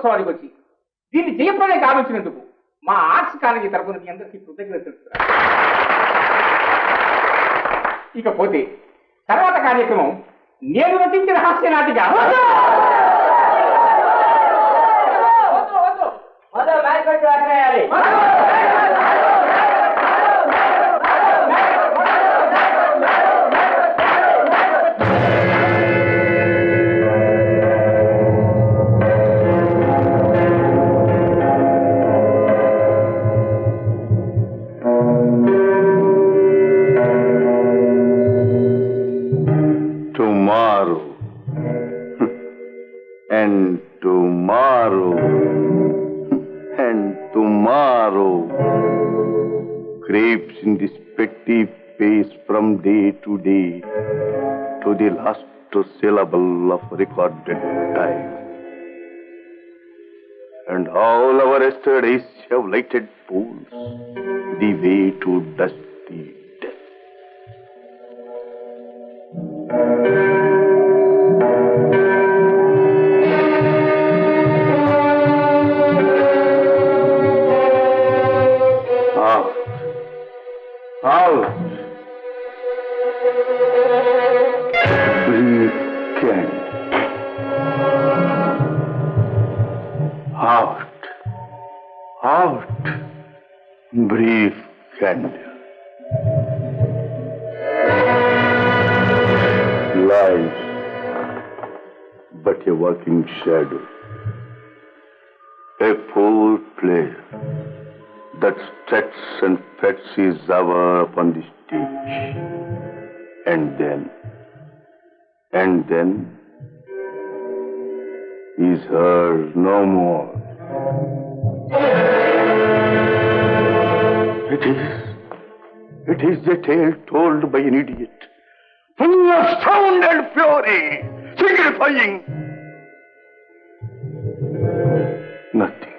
వార్షికోత్సవానికి వచ్చి దీన్ని జయప్రదం కావించినందుకు మా ఆర్ట్స్ కాలేజీ తరఫున మీ అందరికీ కృతజ్ఞతలు తెలుపుతున్నాను. ఇకపోతే తర్వాత కార్యక్రమం నేను రచించిన హాస్య నాటిక Creeps in this petty pace from day to day to the last syllable of recorded time. And all our yesterdays have lighted pools the way to dusty death. Brief candle. Lies, but a walking shadow. A poor player that struts and frets his hour upon the stage. And then, he's heard no more. It is a tale told by an idiot, full of sound and fury, signifying nothing.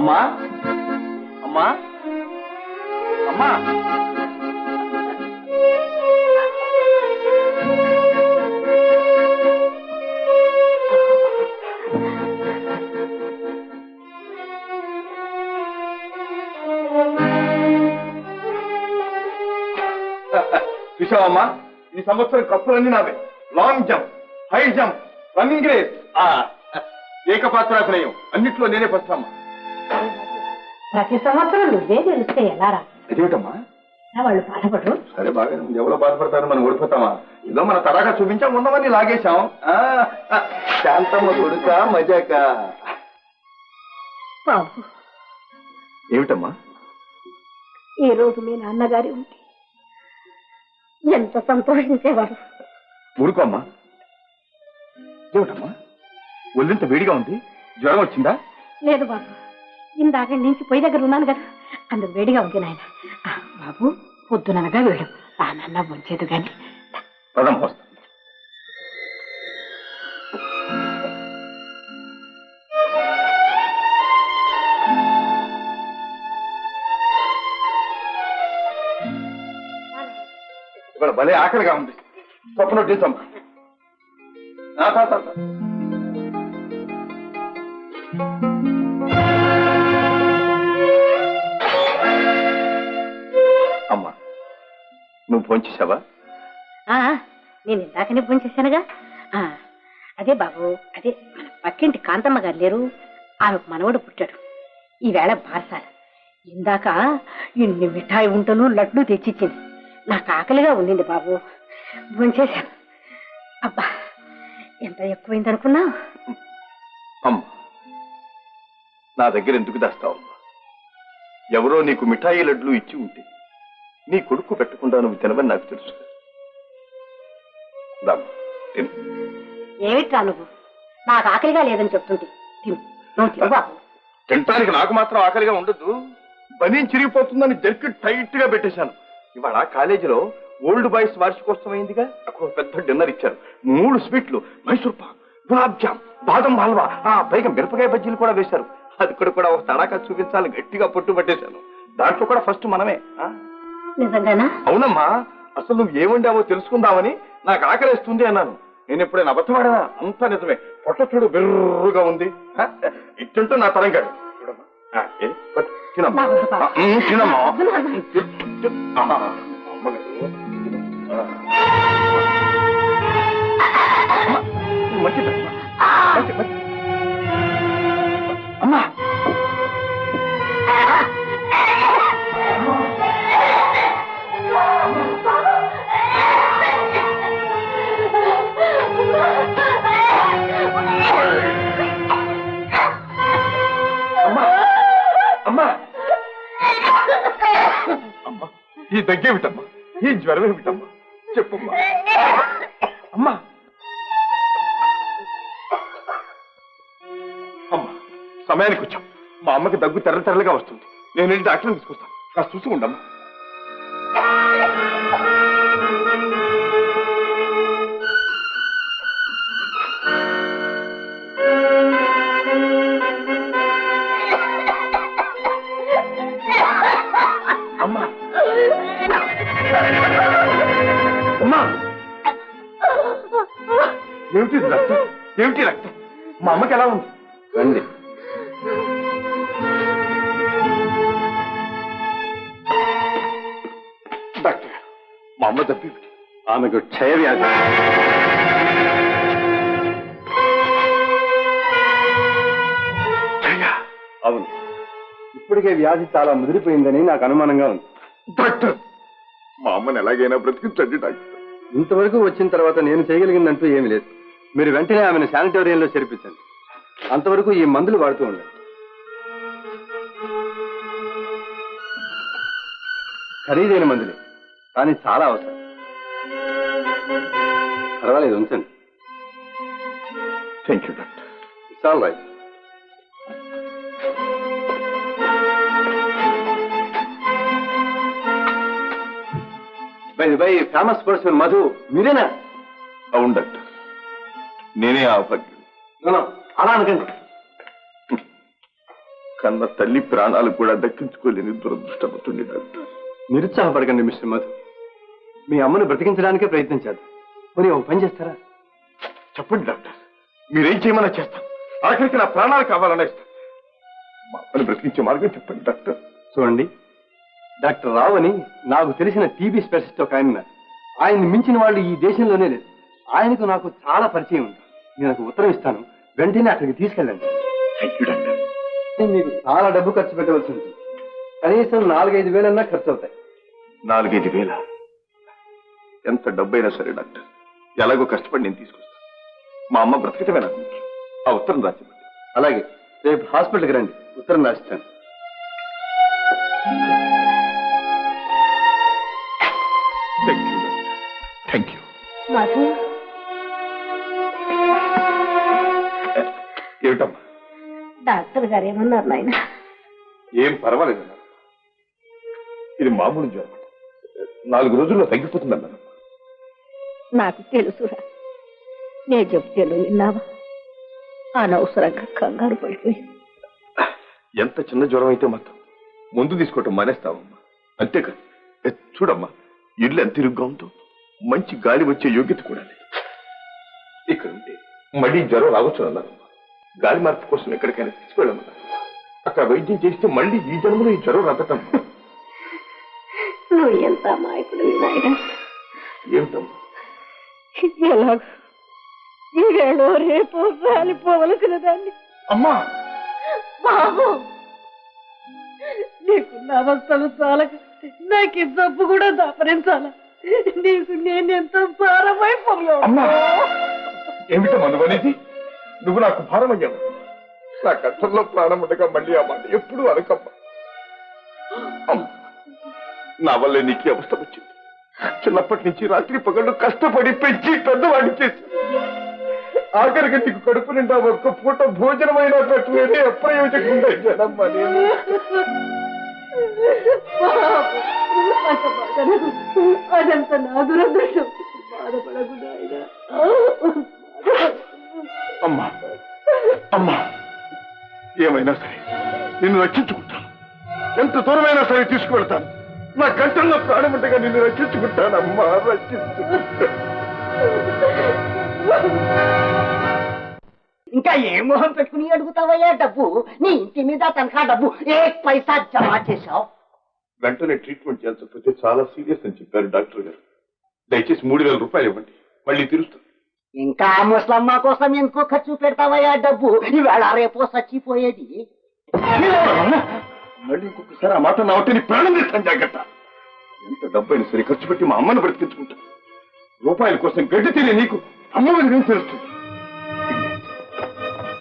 అమ్మా అమ్మా అమ్మా చూసావమ్మా ఈ సంవత్సరం కప్పులన్నీ నావే. Long jump, high jump, running race, ఏకపాత్రాభినయం అన్నిట్లో నేనే ఫస్ట్ అమ్మా. ప్రతి సంవత్సరం నువ్వే తెలిస్తే ఎలారా? అదేమిటమ్మా వాళ్ళు బాధపడరు? సరే బాగా ఎవరో బాధపడతారు, మనం ఓడిపోతామా? ఏదో మన తడాగా చూపించాం, ఉన్నవన్నీ లాగేశాం. శాంతమ్మ కొడుక మజాక. బాబు ఏమిటమ్మా? ఈ రోజు మీ నాన్నగారి ఉంటే ఎంత సంతోషించేవాడు. ఊరుకోమ్మా. ఏమిటమ్మా ఒళ్ళంత వేడిగా ఉంది, జ్వరం వచ్చిందా? లేదు బాబు, ఇందాక నుంచి పొయ్యి దగ్గర ఉన్నాను కదా, అందుకు వేడిగా ఉంది నాయన. బాబు పొద్దుననగా వేడు, నాన్న ఉంచేదు గాని. పదం వస్తా. ఇక్కడ భలే ఆకలిగా ఉంది, స్వప్న వడ్డించమ్మా. అమ్మా నువ్వు ఫోన్ చేసావా? నేను ఇందాకనే ఫోన్ చేశానుగా. అదే బాబు, అదే మన పక్కింటి కాంతమ్మ గారు లేరు, ఆమెకు మనవడు పుట్టాడు. ఈవేళ బారసాల. ఇందాక ఇన్ని మిఠాయి ఉంటను లడ్లు తెచ్చిచ్చింది. నాకు ఆకలిగా ఉండింది బాబు, ఫోన్ చేశాను. అబ్బా ఎంత ఎక్కువైంది అనుకున్నా. అమ్మా నా దగ్గర ఎందుకు దాస్తావమ్మా? ఎవరో నీకు మిఠాయి లడ్లు ఇచ్చి ఉంటే నీ కొడుకు పెట్టకుండా నువ్వు తినవని నాకు తెలుసు. ఏమిట్రా నువ్వు నాకు ఆకలిగా లేదని చెప్తుంది నువ్వు తిను బాబు. తినటానికి నాకు మాత్రం ఆకలిగా ఉండదు. బనీన్ చిరిగిపోతుందని జర్కి టైట్ గా పెట్టేశాను. ఇవాళ కాలేజీలో ఓల్డ్ బాయ్స్ వార్షికోత్సవం అయిందిగా, అక్కడ పెద్ద డిన్నర్ ఇచ్చారు. 3 స్వీట్లు, మైసూర్ పాక్, గులాబ్ జామ్, బాదం హల్వా, పైగా మిరపకాయ బజ్జీలు కూడా వేశారు. అది కూడా ఒక తడాకా చూపించాలని గట్టిగా పట్టు పట్టేశాను. దాంట్లో కూడా ఫస్ట్ మనమే. నిజంగానా? అవునమ్మా, అసలు నువ్వు ఏముండావో తెలుసుకుందామని నాకు ఆకలిస్తుంది అన్నాను. నేను ఎప్పుడైనా అబద్ధమాడా? అంతా నిజమే. పొట్ట చూడు బెర్రుగా ఉంది. ఇట్టుంటూ నా తరం కాదు. తినమ్మా తినమ్మా. అమ్మా అమ్మా అమ్మా, ఈ దగ్గేమిటమ్మా? ఈ జ్వరం ఏమిటమ్మా? చెప్పమ్మా. అమ్మా అమ్మా, సమయానికి వచ్చాం. మా అమ్మకి దగ్గు తెర్రగా వస్తుంది. నేను వెళ్ళి డాక్టర్ని తీసుకొస్తాను. కాస్త చూసుకుండమ్మా. అమ్మా అమ్మా, ఏమిటి రక్తం? ఏమిటి రక్తం? మా అమ్మకి ఎలా ఉంది? రండి. డాక్టర్, మా అమ్మ తప్పి ఆమెకు క్షయవ్యాధి. అవును, ఇప్పటికే వ్యాధి చాలా ముదిరిపోయిందని నాకు అనుమానంగా ఉంది. డాక్టర్, మా అమ్మని ఎలాగైనా బ్రతికించండి డాక్టర్. ఇంతవరకు వచ్చిన తర్వాత నేను చేయగలిగిందంటూ ఏమీ లేదు. మీరు వెంటనే ఆమెను శానిటోరియంలో చేర్పించండి. అంతవరకు ఈ మందులు వాడుతూ ఉండండి. ఖరీదైన మందులే, కానీ చాలా అవసరం. పర్వాలేదు, ఉంచండి. Thank you doctor. It's all right. By famous person Madhu మీరేనా? అవును డాక్టర్, నేనే ఆ భాగ్యం. అలా అనకండి. కన్న తల్లి ప్రాణాలు కూడా దక్కించుకోలేని దురదృష్టపడుతుంది డాక్టర్. నిరుత్సాహపడకండి మిస్టర్ మధు. మీ అమ్మను బ్రతికించడానికే ప్రయత్నించారు. పోనీ ఒక పని చేస్తారా? చెప్పండి డాక్టర్, మీరేం చేయమన్నా చేస్తాం. ఆఖరికి నా ప్రాణాలు కావాలన్నా ఇస్తాం. మా అమ్మని బ్రతికించే మార్గం చెప్పండి డాక్టర్. చూడండి, డాక్టర్ రావు అని నాకు తెలిసిన టీబీ స్పెషలిస్ట్ ఒక ఆయన ఉన్నారు. ఆయన్ని మించిన వాళ్ళు ఈ దేశంలోనే లేదు. ఆయనకు నాకు చాలా పరిచయం ఉంది. నేను ఒక ఉత్తరం ఇస్తాను, వెంటనే అక్కడికి తీసుకెళ్ళండి. Thank you doctor. మీకు చాలా డబ్బు ఖర్చు పెట్టవలసి ఉంటుంది. కనీసం 4-5 వేలన్నా ఖర్చు అవుతాయి. 4-5 వేల? ఎంత డబ్బైనా సరే డాక్టర్, ఎలాగో కష్టపడి నేను తీసుకొస్తాను. మా అమ్మ బ్రతకటమే నాకు ముఖ్యం. ఆ ఉత్తరం రాసివ్వండి. అలాగే, రేపు హాస్పిటల్కి రండి, ఉత్తరం రాసిస్తాను. Thank you doctor. Thank you. Madhu, ఏమిటమ్మా? డాక్టర్ గారు ఏమన్నారు నాయన? ఏం పర్వాలేదు అన్నారు. ఇది మామూలు జ్వరం, 4 రోజుల్లో తగ్గిపోతుందన్నారు. నాకు తెలుసురా, నేను చెప్తే విన్నావా? అనవసరంగా కంగారు పడిపోయి. ఎంత చిన్న జ్వరం అయితే మాత్రం ముందు తీసుకోవటం మానేస్తావమ్మా. అంతేకాదు, చూడమ్మా, ఇల్లు ఎంత తిరుగుగా ఉందో. మంచి గాలి వచ్చే యోగ్యత కూడా లేదు. ఇక్కడ ఉంటే మళ్ళీ జ్వరం రావచ్చు అన్నారమ్మా. గాలి మార్పు కోసం ఎక్కడికైనా తీసుకెళ్ళమన్నారు. అక్కడ వైద్యం చేస్తే మళ్ళీ ఈ జన్మలో ఈ జ్వరం రద్దటం. నువ్వు ఎంత అమాయకుడు నాయన. ఏమిటమ్మా? ఎలాగో ఈవేళ రేపు రాలిపోవలసిన దాన్ని. అమ్మా బాబు, నీకున్న అవస్థలు చాలక నాకు ఈ జబ్బు కూడా దాపరించాలా? నీకు నేనెంత భారమైపోయావు. అమ్మా, ఏమిటమ్మా నువ్వు అనేది? నువ్వు నాకు భారం అయ్యావు. నా కష్టంలో ప్రాణం ఉండగా మళ్ళీ ఆ మాట ఎప్పుడూ అనకమ్మా. నా వల్లే నీకు ఈ అవస్థ వచ్చింది. చిన్నప్పటి నుంచి రాత్రి పగళ్ళు కష్టపడి పెంచి పెద్దవాడిని చేసి ఆఖరికి నీకు కడుపు నిండా ఒక్క పూట భోజనమైన వేరే అప్రయోజకం జనమ్మా నేను. అదంతా నా దురదృష్టం. బాధపడకుండా ఆయన. అమ్మా అమ్మా, ఏమైనా సరే నిన్ను రక్షించుకుంటాను. ఎంత దూరమైనా సరే తీసుకువెళ్తాను. నా గంటల్లో ప్రాణం ఉండగా నిన్ను రక్షించుకుంటానమ్మా, రక్షించుకుంటా. ఇంకా ఏ మొహం పెట్టుకుని అడుగుతావయ్యా డబ్బు? నీ ఇంటి మీద తనఖా డబ్బు ఏ పైసా జమా చేశావు? వెంటనే ట్రీట్మెంట్ చేయాల్సిపోతే చాలా సీరియస్ అని చెప్పారు డాక్టర్ గారు. దయచేసి 3,000 రూపాయలు ఇవ్వండి, మళ్ళీ తీరుస్తాను. ఇంకా ముసలమ్మ కోసం ఎందుకో ఖర్చు పెడతావయ్యా డబ్బు? ఈవేళ రేపో చచ్చిపోయేది. మళ్ళీ ఇంకొకసారి ఆ మాట నా ఒకటి ప్రాణం చేస్తాను. జాగ్రత్త. ఎంత డబ్బైనా సరే ఖర్చు పెట్టి మా అమ్మను బ్రతికించుకుంటాను. రూపాయల కోసం గడ్డి తినే నీకు అమ్మ మీద ఏం తెలుస్తుంది?